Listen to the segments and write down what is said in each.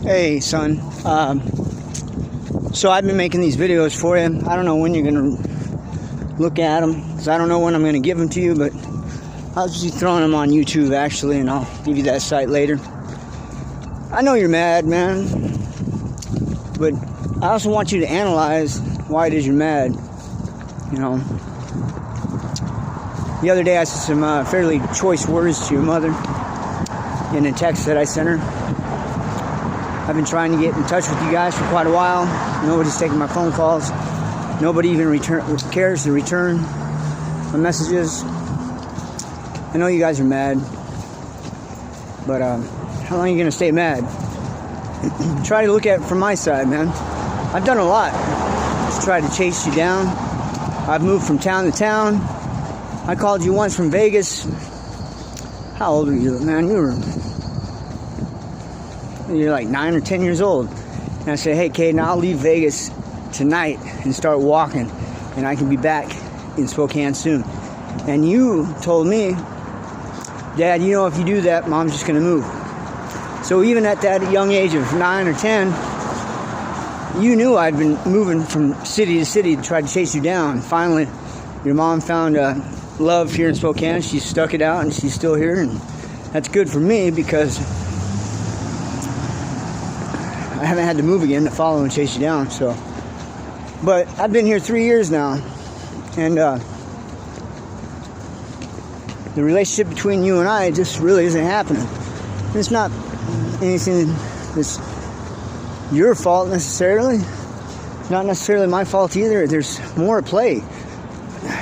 Hey, son. So I've been making these videos for you. I don't know when you're going to look at them, because I don't know when I'm going to give them to you, but I'll just be throwing them on YouTube, actually, and I'll give you that site later. I know you're mad, man, but I also want you to analyze why it is you're mad. You know, the other day I said some fairly choice words to your mother in a text that I sent her. I've been trying to get in touch with you guys for quite a while. Nobody's taking my phone calls. Nobody even cares to return my messages. I know you guys are mad, but how long are you going to stay mad? Try to look at it from my side, man. I've done a lot to try to chase you down. I've moved from town to town. I called you once from Vegas. How old are you, man? You're like 9 or 10 years old. And I said, hey, Kaden, I'll leave Vegas tonight and start walking, and I can be back in Spokane soon. And you told me, Dad, you know, if you do that, Mom's just going to move. So even at that young age of 9 or 10, you knew I'd been moving from city to city to try to chase you down. Finally, your mom found love here in Spokane. She stuck it out, and she's still here, and that's good for me because I haven't had to move again to follow and chase you down. So, but I've been here 3 years now, and the relationship between you and I just really isn't happening. It's not anything that's your fault necessarily. Not necessarily my fault either. There's more at play.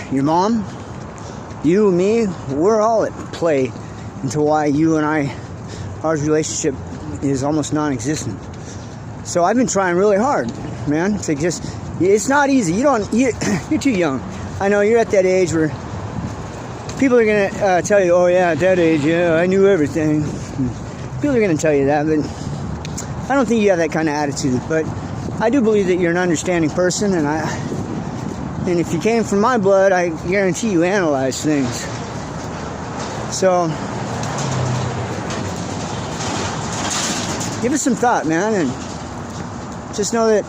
Your mom, you, me, we're all at play into why you and our relationship is almost non-existent. So I've been trying really hard, man. It's not easy. You're too young. I know you're at that age where people are going to tell you, oh yeah, at that age, yeah, I knew everything. People are going to tell you that, but I don't think you have that kind of attitude. But I do believe that you're an understanding person, and if you came from my blood, I guarantee you analyze things. So give it some thought, man, and just know that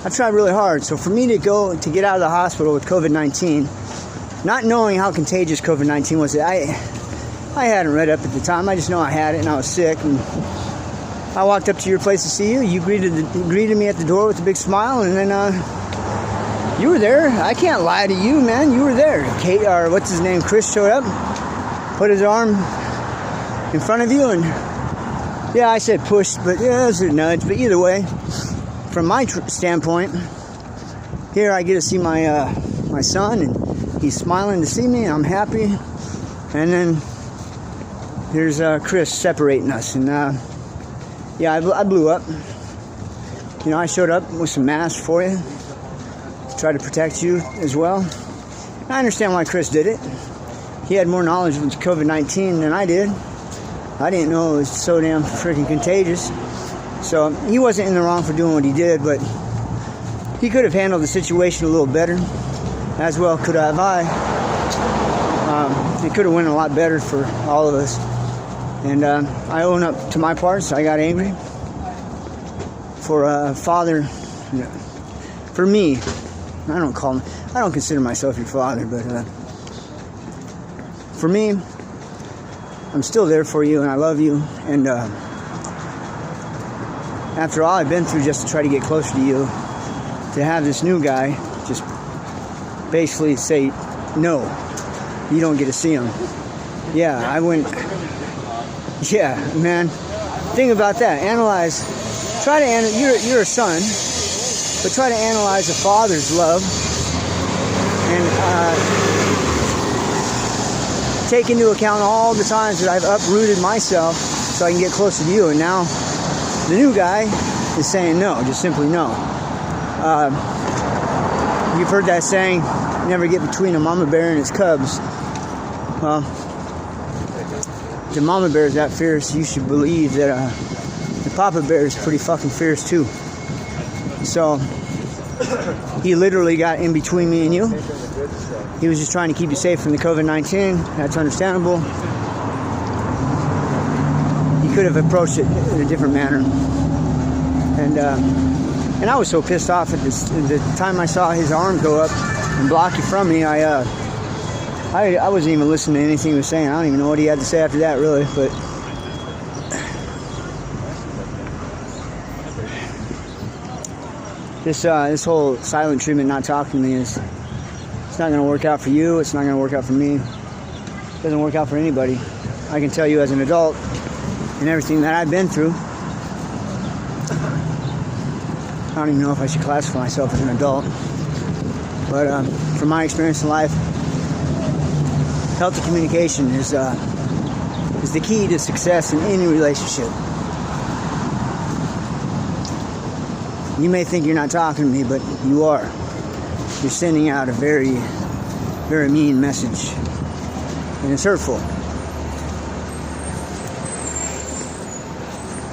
I've tried really hard. So for me to get out of the hospital with COVID-19, not knowing how contagious COVID-19 was, I hadn't read up at the time. I just know I had it and I was sick. And I walked up to your place to see you. You greeted me at the door with a big smile, and then you were there. I can't lie to you, man. You were there. What's his name? Chris showed up, put his arm in front of you, and yeah, I said push, but yeah, it was a nudge. But either way, from my standpoint, here I get to see my son, and he's smiling to see me, and I'm happy. And then there's Chris separating us, and yeah, I blew up. You know, I showed up with some masks for you to try to protect you as well. And I understand why Chris did it. He had more knowledge of COVID-19 than I did. I didn't know it was so damn freaking contagious. So he wasn't in the wrong for doing what he did, but he could have handled the situation a little better. As well could have I. It could have went a lot better for all of us. And I own up to my parts. I got angry. For a father, for me, I don't consider myself your father, but for me, I'm still there for you, and I love you. And after all I've been through just to try to get closer to you, to have this new guy just basically say, no, you don't get to see him. Yeah, I went. Yeah, man. Think about that. Analyze. You're a son, but try to analyze a father's love and take into account all the times that I've uprooted myself so I can get closer to you. And now the new guy is saying no, just simply no. You've heard that saying, never get between a mama bear and its cubs. Well, the mama bear is that fierce, you should believe that the papa bear is pretty fucking fierce too. So he literally got in between me and you. He was just trying to keep you safe from the COVID-19. That's understandable. You could have approached it in a different manner. And I was so pissed off at the time I saw his arm go up and block you from me. I wasn't even listening to anything he was saying. I don't even know what he had to say after that, really. But this whole silent treatment, not talking to me, it's not going to work out for you. It's not going to work out for me. It doesn't work out for anybody. I can tell you as an adult and everything that I've been through. I don't even know if I should classify myself as an adult. But from my experience in life, healthy communication is the key to success in any relationship. You may think you're not talking to me, but you are. You're sending out a very, very mean message. And it's hurtful.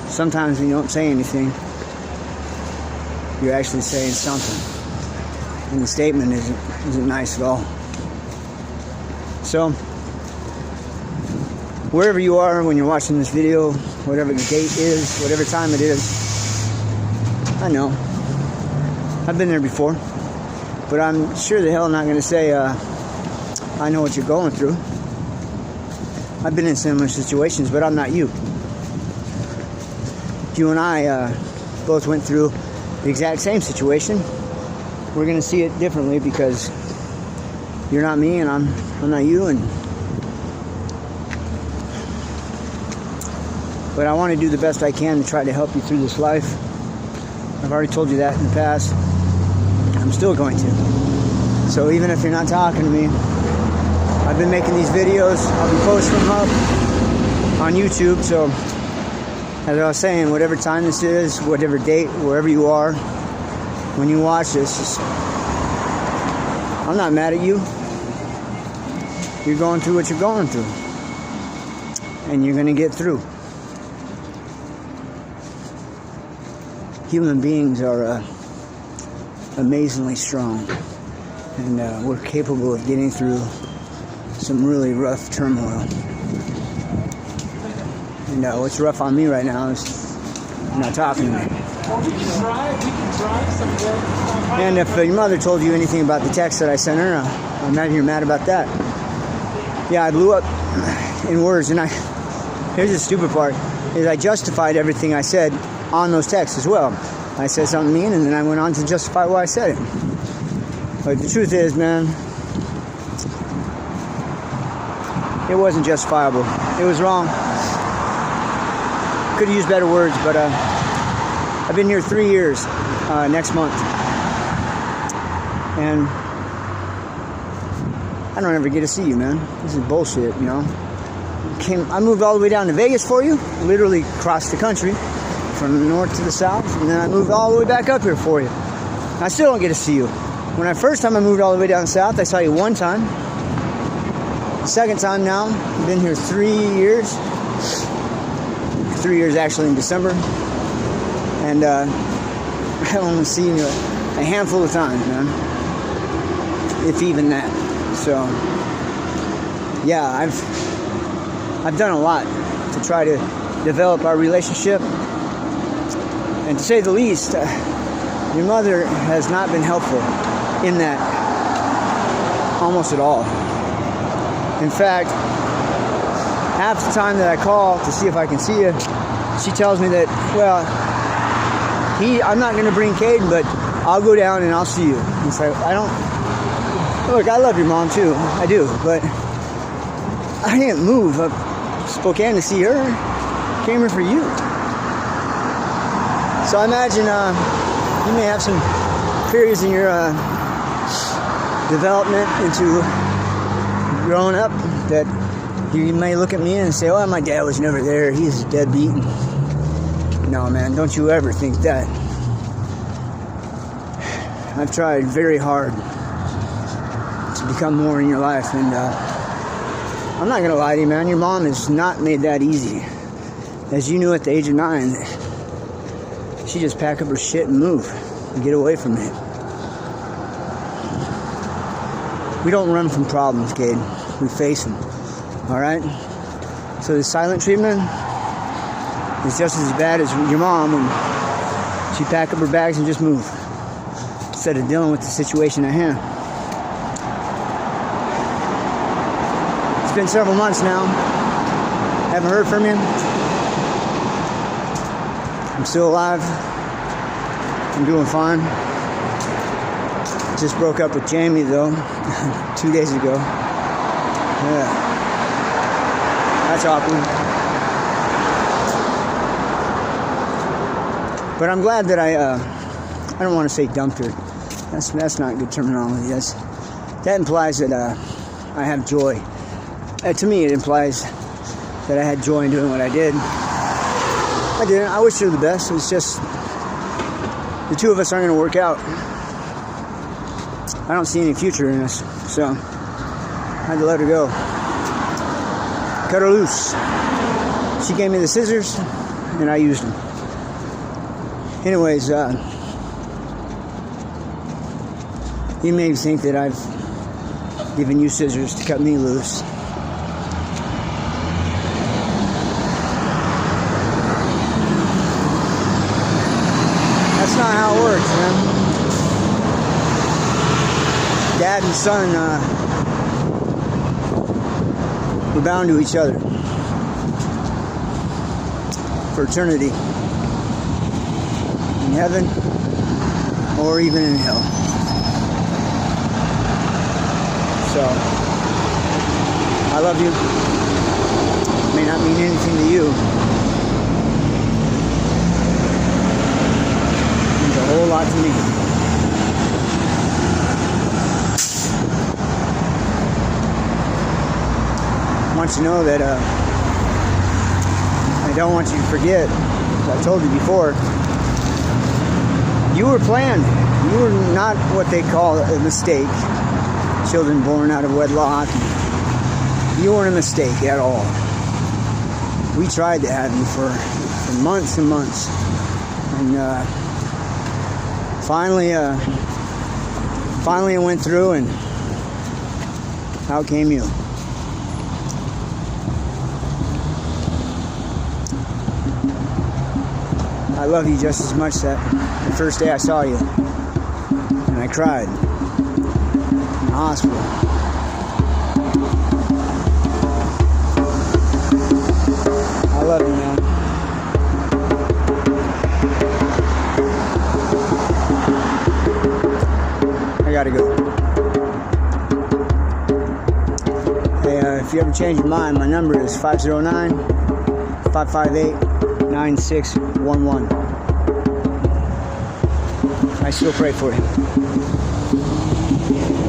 Sometimes when you don't say anything, you're actually saying something. And the statement isn't nice at all. So, wherever you are when you're watching this video, whatever the date is, whatever time it is, I know. I've been there before. But I'm sure the hell not going to say, I know what you're going through. I've been in similar situations, but I'm not you. You and I both went through the exact same situation. We're going to see it differently because you're not me and I'm not you. But I want to do the best I can to try to help you through this life. I've already told you that in the past. I'm still going to. So even if you're not talking to me, I've been making these videos. I'll be posting them up on YouTube. So as I was saying, whatever time this is, whatever date, wherever you are, when you watch this, I'm not mad at you. You're going through what you're going through. And you're going to get through. Human beings are amazingly strong. And we're capable of getting through some really rough turmoil. And what's rough on me right now is you're not talking to me. And if your mother told you anything about the text that I sent her, I imagine you're mad about that. Yeah, I blew up in words, and here's the stupid part, is I justified everything I said on those texts as well. I said something mean, and then I went on to justify why I said it. But the truth is, man, it wasn't justifiable. It was wrong. Could have used better words, but I've been here 3 years next month. And I don't ever get to see you, man. This is bullshit, you know. I moved all the way down to Vegas for you, literally across the country, from the north to the south, and then I moved all the way back up here for you. I still don't get to see you. When I first time I moved all the way down south, I saw you one time. The second time now, I've been here 3 years. 3 years actually in December. And I've only seen you a handful of times, man. If even that. So, yeah, I've done a lot to try to develop our relationship. And to say the least, your mother has not been helpful in that almost at all. In fact, half the time that I call to see if I can see you, she tells me that, well, I'm not going to bring Kaden, but I'll go down and I'll see you. It's like, look, I love your mom too, I do, but I didn't move up Spokane to see her. I came here for you. So I imagine you may have some periods in your development into growing up that you may look at me and say, oh, my dad was never there. He's a deadbeat. No, man, don't you ever think that. I've tried very hard to become more in your life, and I'm not going to lie to you, man. Your mom has not made that easy. As you knew at the age of 9, she just pack up her shit and move and get away from it. We don't run from problems, Kaden. We face them. All right? So the silent treatment, is just as bad as your mom when she pack up her bags and just move instead of dealing with the situation at hand. It's been several months now. Haven't heard from you. I'm still alive. I'm doing fine. Just broke up with Jamie though 2 days ago. Yeah. That's awkward. But I'm glad that I don't want to say dumped her. That's not good terminology. That implies that I have joy. To me, it implies that I had joy in doing what I did. I didn't. I wish her the best. It's just the two of us aren't going to work out. I don't see any future in this, so I had to let her go. Cut her loose. She gave me the scissors, and I used them. Anyways, you may think that I've given you scissors to cut me loose. That's not how it works, man. Dad and son, we're bound to each other for eternity. In heaven or even in hell. So, I love you. It may not mean anything to you. It means a whole lot to me. I want you to know that I don't want you to forget, as I told you before, you were planned. You were not what they call a mistake. Children born out of wedlock. You weren't a mistake at all. We tried to have you for months and months. And finally it went through, and out came you. I love you just as much that the first day I saw you, and I cried in the hospital. I love you, man. I gotta go. Hey, if you ever change your mind, my number is 509-558-9611. I still pray for you.